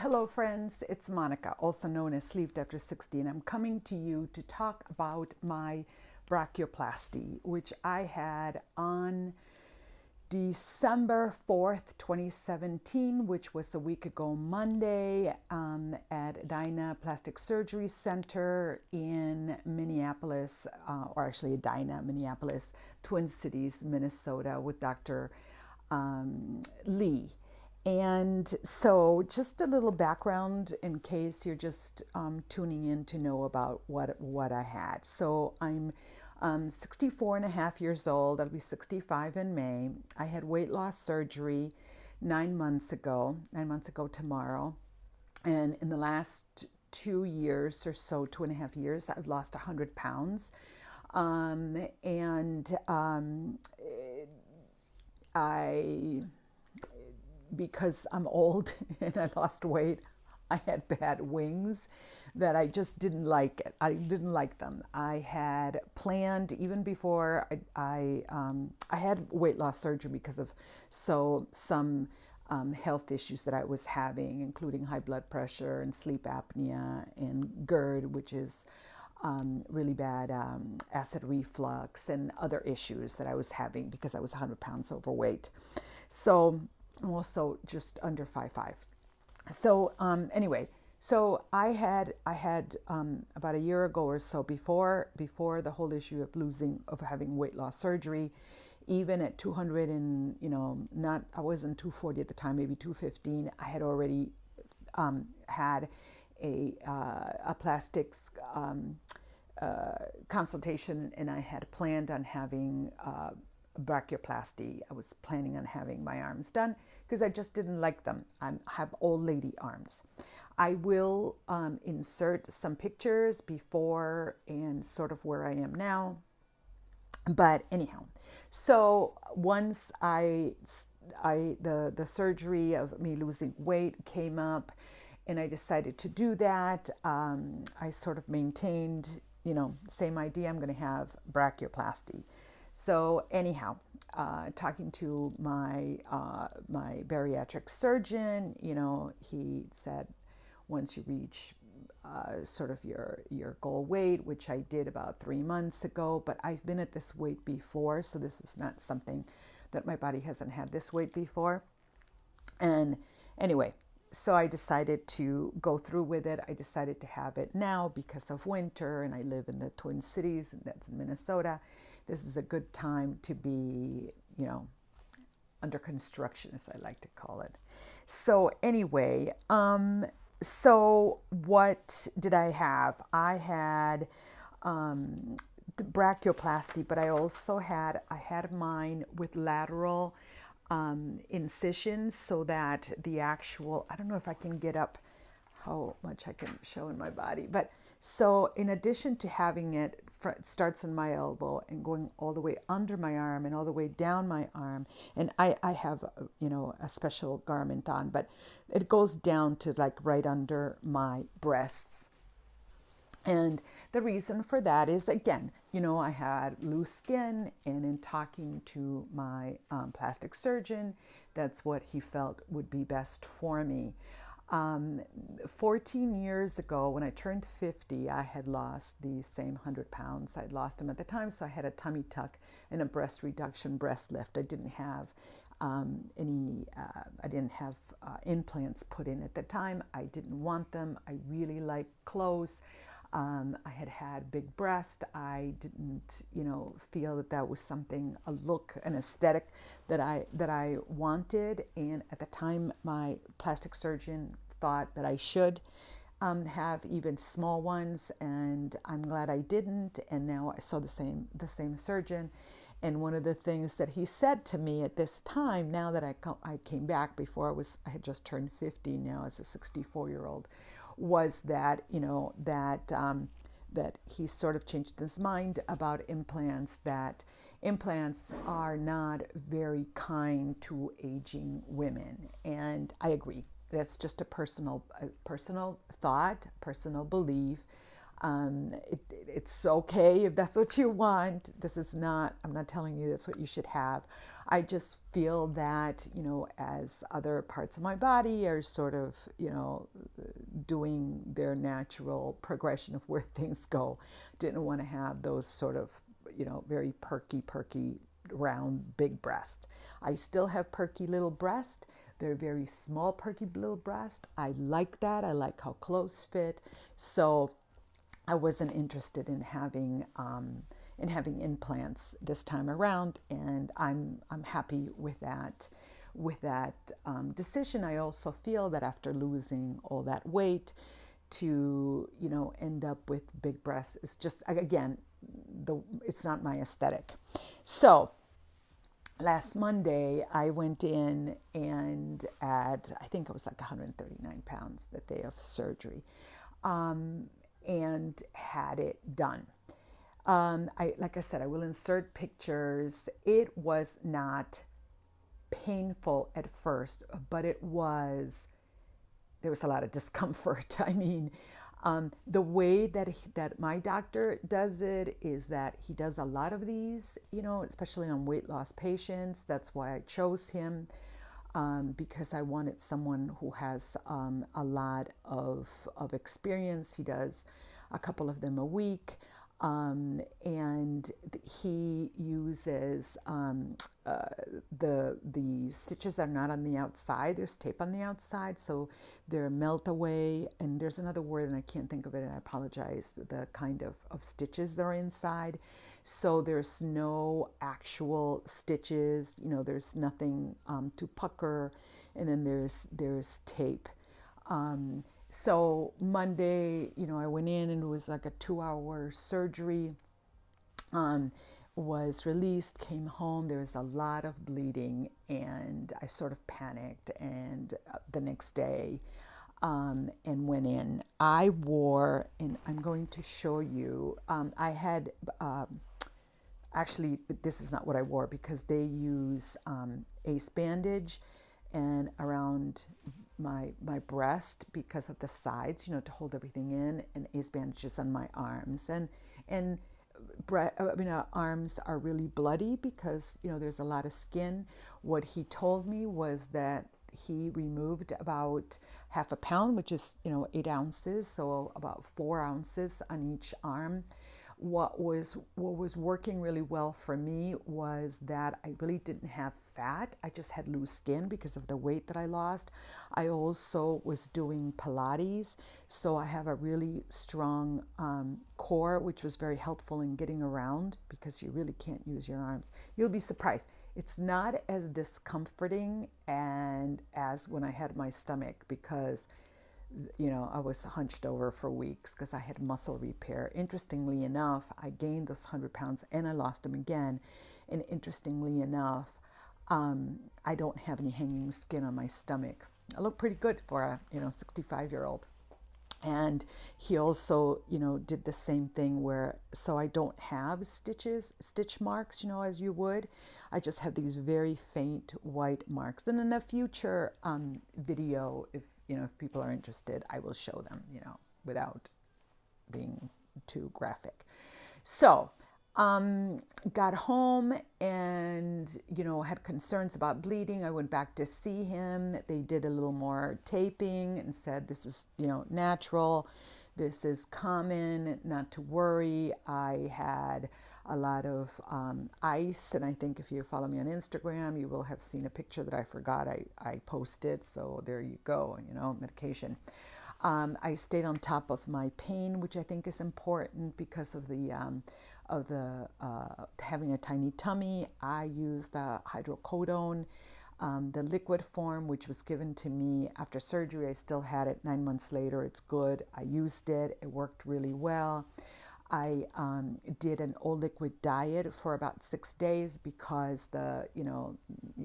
Hello friends, it's Monica, also known as Sleeved After 60, and I'm coming to you to talk about my brachioplasty, which I had on December 4th, 2017, which was a week ago Monday, at Edina Plastic Surgery Center in Minneapolis, or actually Edina, Minneapolis, Twin Cities, Minnesota, with Dr. Lee. And so just a little background in case you're just tuning in to know about what I had. So I'm 64 and a half years old. I'll be 65 in May. I had weight loss surgery 9 months ago tomorrow. And in the last 2 years or so, 2.5 years, I've lost 100 pounds. Because I'm old and I lost weight, I had bad wings that I just didn't like it. I didn't like them. I had planned even before I had weight loss surgery because of some health issues that I was having, including high blood pressure and sleep apnea and GERD, which is really bad acid reflux, and other issues that I was having because I was 100 pounds overweight. So I'm also just under 5'5". So anyway, so I had about a year ago or so, before the whole issue of having weight loss surgery, even at 200 and I wasn't 240 at the time, maybe 215, I had already had a plastics consultation, and I had planned on having brachioplasty. I was planning on having my arms done because I just didn't like them. I have old lady arms. I will insert some pictures before and sort of where I am now. But anyhow, so once the surgery of me losing weight came up, and I decided to do that, I sort of maintained, same idea. I'm going to have brachioplasty. So anyhow, talking to my bariatric surgeon, he said once you reach sort of your goal weight, which I did about 3 months ago, but I've been at this weight before, so this is not something that my body hasn't had this weight before. And anyway, so I decided to go through with it. I decided to have it now because of winter, and I live in the Twin Cities, and that's in Minnesota. This is a good time to be, under construction, as I like to call it. So anyway, so what did I have? I had the brachioplasty, but I also had mine with lateral incisions, so that the actual, I don't know if I can get up how much I can show in my body, but so in addition to having it starts in my elbow and going all the way under my arm and all the way down my arm, and I have a special garment on, but it goes down to like right under my breasts. And the reason for that is, again, I had loose skin, and in talking to my plastic surgeon, that's what he felt would be best for me. 14 years ago, when I turned 50, I had lost the same 100 pounds. I'd lost them at the time, so I had a tummy tuck and a breast reduction, breast lift. I didn't have implants put in at the time. I didn't want them. I really like clothes. I had big breast. I didn't, feel that was something, a look, an aesthetic that I wanted. And at the time, my plastic surgeon thought that I should have even small ones, and I'm glad I didn't. And now I saw the same surgeon. And one of the things that he said to me at this time, now that I came back, before I had just turned 50 now as a 64-year-old, was that that he sort of changed his mind about implants, that implants are not very kind to aging women. And I agree. That's just a personal thought, personal belief. It's okay if that's what you want. This is not, I'm not telling you that's what you should have. I just feel that, as other parts of my body are sort of, doing their natural progression of where things go, didn't want to have those sort of, very perky, round, big breast. I still have perky little breast. They're very small, perky little breast. I like that. I like how close fit. So I wasn't interested in having implants this time around, and I'm happy with that decision. I also feel that after losing all that weight, to end up with big breasts, it's just, again, it's not my aesthetic. So last Monday, I went in and I think it was like 139 pounds the day of surgery, and had it done. Like I said, I will insert pictures. It was not painful at first, but there was a lot of discomfort. I mean, the way that my doctor does it is that he does a lot of these, especially on weight loss patients. That's why I chose him, because I wanted someone who has a lot of experience. He does a couple of them a week. And he uses the stitches that are not on the outside. There's tape on the outside, so they're melt away. And there's another word, and I can't think of it, and I apologize, the kind of stitches that are inside. So there's no actual stitches, there's nothing to pucker, and then there's tape. So Monday, I went in, and it was like a 2-hour surgery. Was released, came home. There was a lot of bleeding, and I sort of panicked. And the next day, and went in. I wore, and I'm going to show you. I had actually, this is not what I wore, because they use ace bandage and around my breast because of the sides, to hold everything in, and ace bandages on my arms, and arms are really bloody because there's a lot of skin. What he told me was that he removed about half a pound, which is 8 ounces, so about 4 ounces on each arm. What was working really well for me was that I really didn't have fat. I just had loose skin because of the weight that I lost. I also was doing Pilates, so I have a really strong core, which was very helpful in getting around because you really can't use your arms. You'll be surprised. It's not as discomforting and as when I had my stomach, because I was hunched over for weeks because I had muscle repair. Interestingly enough, I gained those 100 pounds and I lost them again. And interestingly enough, I don't have any hanging skin on my stomach. I look pretty good for a 65-year-old. And he also, did the same thing so I don't have stitch marks, as you would. I just have these very faint white marks. And in a future video, if people are interested, I will show them, without being too graphic. So, got home and, had concerns about bleeding. I went back to see him. They did a little more taping and said, this is, natural. This is common, not to worry. I had a lot of ice, and I think if you follow me on Instagram, you will have seen a picture that I forgot I posted. So there you go, medication. I stayed on top of my pain, which I think is important because of the having a tiny tummy. I used the hydrocodone, the liquid form, which was given to me after surgery. I still had it 9 months later. It's good. I used it. It worked really well. I did an all liquid diet for about 6 days because your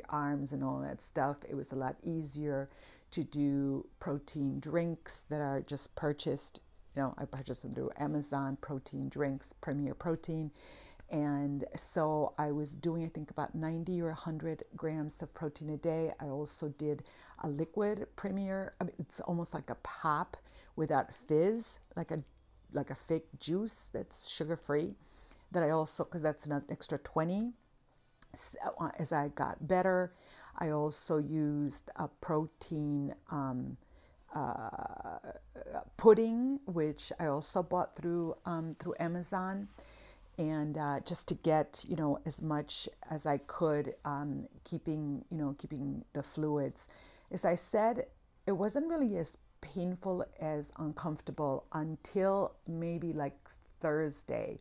arms and all that stuff, it was a lot easier to do protein drinks that are just purchased. I purchased them through Amazon, protein drinks, Premier Protein. And so I was doing, I think, about 90 or 100 grams of protein a day. I also did a liquid Premier. It's almost like a pop without fizz, like a like a fake juice that's sugar-free that I also, because that's an extra 20. So, as I got better, I also used a protein pudding, which I also bought through Amazon, and just to get as much as I could, keeping the fluids. As I said, it wasn't really as painful as uncomfortable until maybe like Thursday.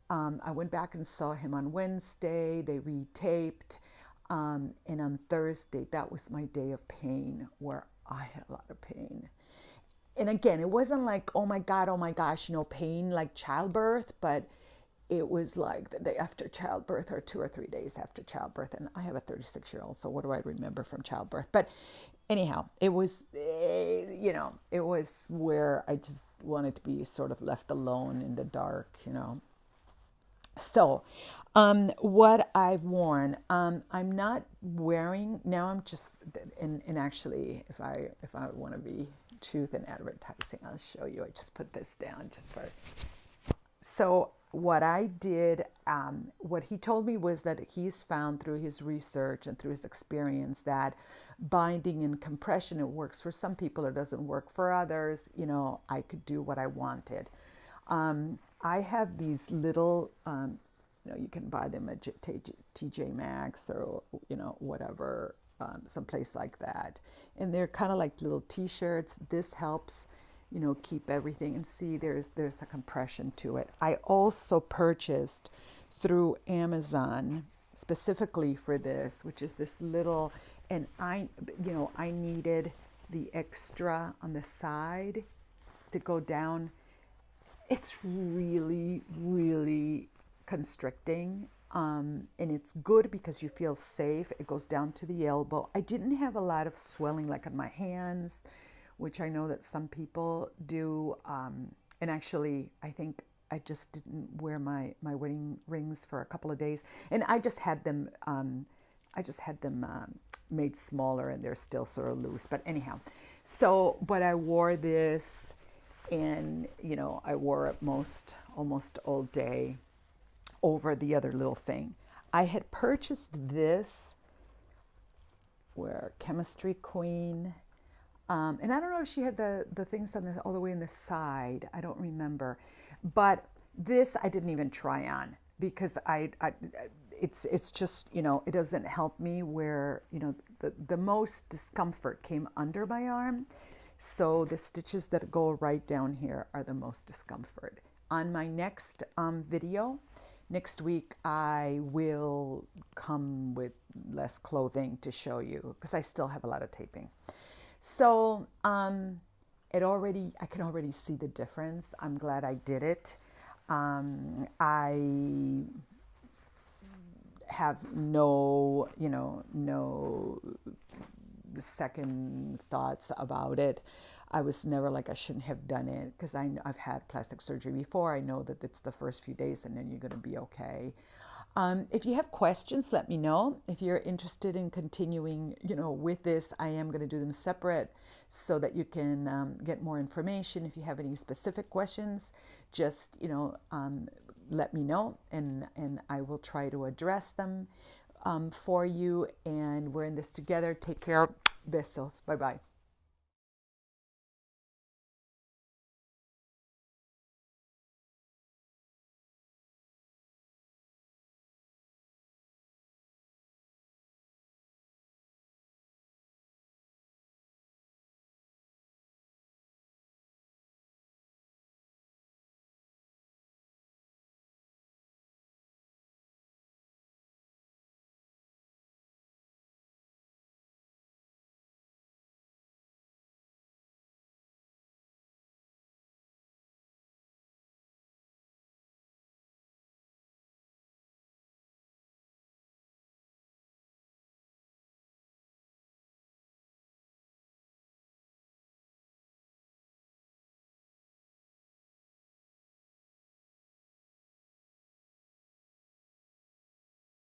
I went back and saw him on Wednesday. They retaped. And on Thursday, that was my day of pain where I had a lot of pain. And again, it wasn't like, oh my God, oh my gosh, pain like childbirth, but it was like the day after childbirth or 2 or 3 days after childbirth. And I have a 36-year-old, so what do I remember from childbirth? But anyhow, it was, it was where I just wanted to be sort of left alone in the dark. So, what I've worn, I'm not wearing now. I'm just, and actually, if I want to be truth in advertising, I'll show you. I just put this down just for. So what I did, what he told me was that he's found through his research and through his experience that binding and compression, it works for some people, it doesn't work for others. I could do what I wanted. I have these little, you can buy them at TJ Maxx or, whatever, someplace like that. And they're kind of like little t-shirts. This helps, keep everything. And see, there's a compression to it. I also purchased through Amazon specifically for this, which is this little, and I needed the extra on the side to go down. It's really, really constricting, and it's good because you feel safe. It goes down to the elbow. I didn't have a lot of swelling like on my hands, which I know that some people do, and actually I think I just didn't wear my wedding rings for a couple of days, and I just had them made smaller, and they're still sort of loose. But anyhow, but I wore this, and I wore it almost all day over the other little thing. I had purchased this, where Chemistry Queen, and I don't know if she had the things all the way in the side. I don't remember, but this I didn't even try on because it's just it doesn't help me. Where the most discomfort came under my arm. So the stitches that go right down here are the most discomfort. On my next video, next week, I will come with less clothing to show you because I still have a lot of taping. So I can already see the difference. I'm glad I did it. I have no second thoughts about it. I was never like I shouldn't have done it because I've had plastic surgery before. I know that it's the first few days and then you're going to be okay. If you have questions, let me know. If you're interested in continuing, with this, I am going to do them separate so that you can get more information. If you have any specific questions, just, let me know and I will try to address them for you. And we're in this together. Take care. Besos. Bye-bye.